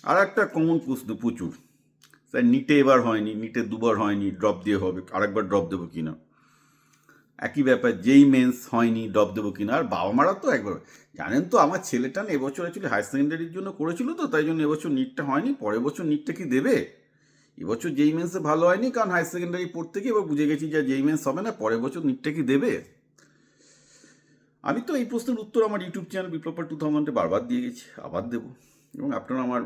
আর একটা কমন প্রশ্ন প্রচুর, স্যার নিটে এবার হয়নি, নিটে দুবার হয়নি, ড্রপ দিয়ে হবে, আরেকবার ড্রপ দেবো কিনা। একই ব্যাপার, যেই মেন্স হয়নি, ড্রপ দেবো কিনা। আর বাবা মারা তো একবার, জানেন তো আমার ছেলেটা না এবছর অ্যাকচুয়ালি হায়ার সেকেন্ডারির জন্য করেছিল, তো তাই জন্য এবছর নিটটা হয়নি, পরের বছর নিটটা কি দেবে। এবছর যেই মেন্সে ভালো হয়নি, কারণ হায়ার সেকেন্ডারি পড়তে গিয়ে এবার বুঝে গেছি যে যেই মেন্স হবে না, পরের বছর নিটটা কি দেবে। আমি তো এই প্রশ্নের উত্তর আমার ইউটিউব চ্যানেল বিপ্লব 2000 বারবার দিয়ে গেছি, আবার দেবো। এবং আপনারা আমার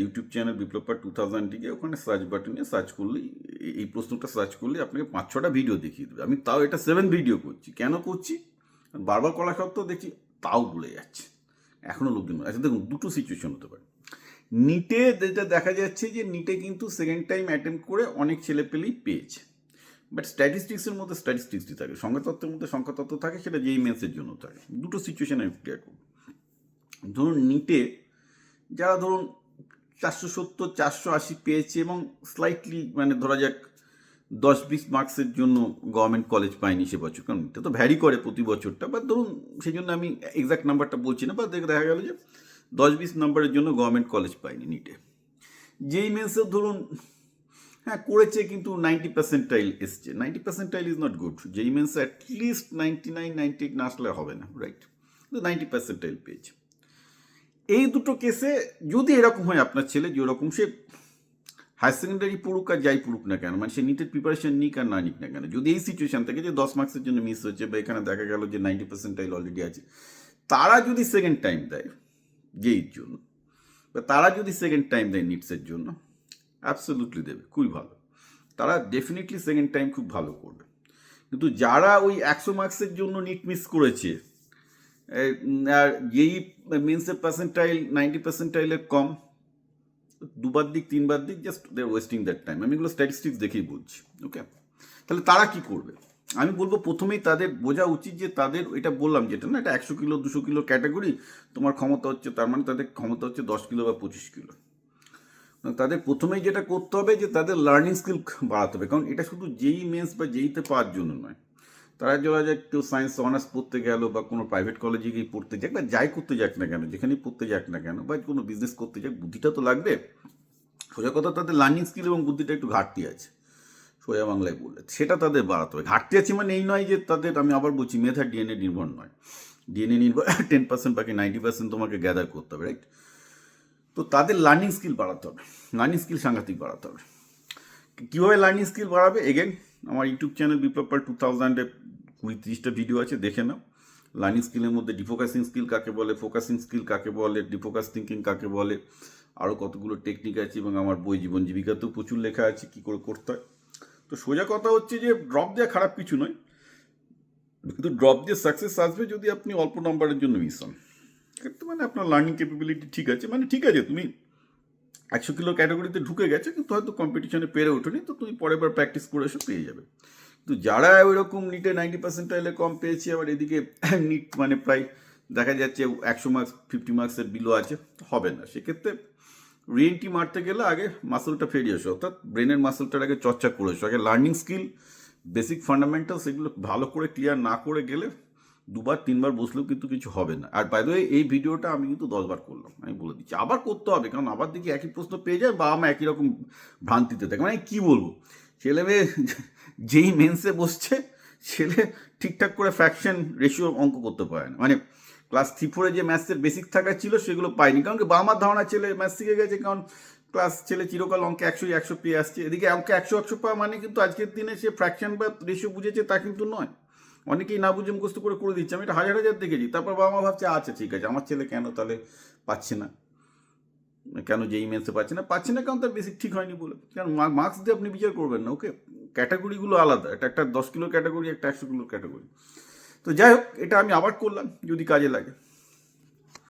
ইউটিউব চ্যানেল বিপ্লব 2000 ওখানে সার্চ বাটনে সার্চ করলেই, এই প্রশ্নটা সার্চ করলে আপনাকে 5-6টা ভিডিও দেখিয়ে দেবে। আমি তাও এটা 7 ভিডিও করছি, কেন করছি, বারবার করা সত্ত্বেও দেখছি তাও ভুলে যাচ্ছে এখনও লোকজন। আচ্ছা দেখুন, দুটো সিচুয়েশন হতে পারে। নিটে যেটা দেখা যাচ্ছে যে নিটে কিন্তু সেকেন্ড টাইম অ্যাটেম্প করে অনেক ছেলেপেলেই পেয়েছে, বাট স্ট্যাটিস্টিক্সের মধ্যে স্ট্যাটিস্টিক্সই থাকে, সংখ্যাতত্ত্বের মধ্যে সংখ্যাতত্ত্ব থাকে, সেটা যেই মেন্সের জন্য থাকে। দুটো সিচুয়েশন আমি ক্লিয়ার করব। ধরুন নিটে যারা ধরুন 470 480 পেয়েছে এবং স্লাইটলি মানে ধরা যাক 10-20 মার্কসের জন্য গভর্নমেন্ট কলেজ পায়নি সে বছর, কারণ এটা তো ভ্যারি করে প্রতি বছরটা, বা ধরুন সেই জন্য আমি এক্সাক্ট নাম্বারটা বলছি না, বা দেখা গেল যে 10-20 নাম্বারের জন্য গভর্নমেন্ট কলেজ পায়নি নিটে। যেই মেন্সে ধরুন হ্যাঁ করেছে কিন্তু 90% এসছে, 90% ইজ নট গুড, যেই মেন্সে অ্যাটলিস্ট 99-98 না আসলে হবে না, রাইট, কিন্তু 90% পেয়েছে। এই দুটো কেসে যদি এরকম হয় আপনার ছেলে যেরকম সে হায়ার সেকেন্ডারি পড়ুক আর যাই পড়ুক না কেন, মানে সে নিটের প্রিপারেশন নিক আর না নিক না কেন, যদি এই সিচুয়েশন থেকে যে 10 মার্কসের জন্য মিস হয়েছে, বা এখানে দেখা গেল যে 90% অলরেডি আছে, তারা যদি সেকেন্ড টাইম দেয় যেইর জন্য, বা তারা যদি সেকেন্ড টাইম দেয় নিটসের জন্য, অ্যাবসলিউটলি দেবে, খুবই ভালো, তারা ডেফিনেটলি সেকেন্ড টাইম খুব ভালো করবে। কিন্তু যারা ওই 100 মার্কসের জন্য নিট মিস করেছে, আর যেই মেন্সের পার্সেন্টাইল 90% কম, দুবার দিক 3বার দিক, just they are wasting that time. আমি এগুলো স্ট্যাটিস্টিক্স দেখেই বলছি, ওকে। তাহলে তারা কি করবে, আমি বলবো প্রথমেই তাদের বোঝা উচিত যে তাদের, এটা বললাম যেটা না, এটা 100 কিলো 200 কিলো ক্যাটাগরি, তোমার ক্ষমতা হচ্ছে, তার মানে তাদের ক্ষমতা হচ্ছে 10 কিলো বা 25 কিলো। তাদের প্রথমেই যেটা করতে হবে যে তাদের লার্নিং স্কিল বাড়াতে হবে, কারণ এটা শুধু যেই মেন্স বা যেইতে পাওয়ার জন্য নয়। তারা যারা যায় কেউ সায়েন্স অনার্স পড়তে গেল, বা কোনো প্রাইভেট কলেজে গিয়ে পড়তে যাক, বা যাই করতে যাক না কেন, যেখানেই পড়তে যাক না কেন, বা কোনো বিজনেস করতে যাক, বুদ্ধিটা তো লাগবে। সোজা কথা, তাদের লার্নিং স্কিল এবং বুদ্ধিটা একটু ঘাটতি আছে, সোজা বাংলায় বললে সেটা তাদের বাড়াতে হবে। ঘাটতি আছে মানে এই নয় যে তাদের, আমি আবার বলছি, মেধা ডিএনএ নির্ভর নয়, ডিএনএ নির্ভর 10% বাকি 90% তোমাকে গ্যাদার করতে হবে, রাইট। তো তাদের লার্নিং স্কিল বাড়াতে হবে, লার্নিং স্কিল সাংঘাতিক বাড়াতে হবে। কীভাবে লার্নিং স্কিল বাড়াবে, এগেন আমার ইউটিউব চ্যানেল বিপ্লব 2000-এ 20-30টা ভিডিও আছে, দেখে নাও। লার্নিং স্কিলের মধ্যে ডিফোকাসিং স্কিল কাকে বলে, ফোকাসিং স্কিল কাকে বলে, ডিফোকাস থিঙ্কিং কাকে বলে, আরও কতগুলো টেকনিক আছে, এবং আমার বই জীবন জীবিকাতেও প্রচুর লেখা আছে কী করে করতে হয়। তো সোজা কথা হচ্ছে যে ড্রপ দেওয়া খারাপ কিছু নয়, কিন্তু ড্রপ দিয়ে সাকসেস আসবে যদি আপনি অল্প নাম্বারের জন্য মিস হন। মানে আপনার লার্নিং ক্যাপাবিলিটি ঠিক আছে, মানে ঠিক আছে, তুমি 100 কিলো ক্যাটাগরিতে ঢুকে গেছে, কিন্তু হয়তো কম্পিটিশনে পেরে ওঠেনি, তো তুমি পরের বার প্র্যাকটিস করে এসে পেয়ে যাবে। তো যারা ওই রকম নিটে 90% কম পেয়েছে, আবার এদিকে নিট মানে প্রায় দেখা যাচ্ছে 100 মার্কস 50 মার্কসের বিলো আছে, হবে না। সেক্ষেত্রে রিএনটি মারতে গেলে আগে মাসলটা ফেরিয়ে আসো, অর্থাৎ ব্রেনের মাসলটার আগে চর্চা করে এসো। আগে লার্নিং স্কিল, বেসিক ফান্ডামেন্টাল, সেগুলো ভালো করে ক্লিয়ার না করে গেলে 2-3বার বসলেও কিন্তু কিছু হবে না। আর বাই দ্য ওয়ে, এই ভিডিওটা আমি কিন্তু 10বার করলাম, আমি বলে দিচ্ছি, আবার করতে হবে, কারণ আবার দেখি একই প্রশ্ন পেয়ে যায়, বা আমার একই রকম ভ্রান্তিতে থাকে। মানে কী বলবো, ছেলে মেয়ে যেই মেন্সে বসছে, ছেলে ঠিকঠাক করে ফ্র্যাকশন রেশিও অঙ্ক করতে পারে না, মানে ক্লাস 3-4 যে ম্যাথসের বেসিক থাকা ছিল সেগুলো পায়নি, কারণ কি আমার ধারণা ছেলে ম্যাথ শিখে গেছে, কারণ ছেলে চিরকাল অঙ্কে 100 পেয়ে আসছে। এদিকে অঙ্কে 100 পাওয়া মানে কিন্তু আজকের দিনে সে ফ্র্যাকশন বা রেশিও বুঝেছে তা কিন্তু নয়, অনেকেই না বুঝে মুখস্থ করে দিচ্ছে। আমি এটা হাজার হাজার দেখেছি। তারপর বাবা মা ভাবছে আচ্ছা ঠিক আছে, আমার ছেলে কেন তাহলে পাচ্ছে না, কেন যেই মেন্সে পাচ্ছে না কারণ তার বেসিক ঠিক হয়নি বলে। কারণ মার্কস দিয়ে আপনি বিচার করবেন না, ওকে, ক্যাটাগরিগুলো আলাদা, একটা 10 কিলো ক্যাটাগরি, একটা 100 কিলোর ক্যাটাগরি। তো যাই হোক, এটা আমি আবার করলাম, যদি কাজে লাগে।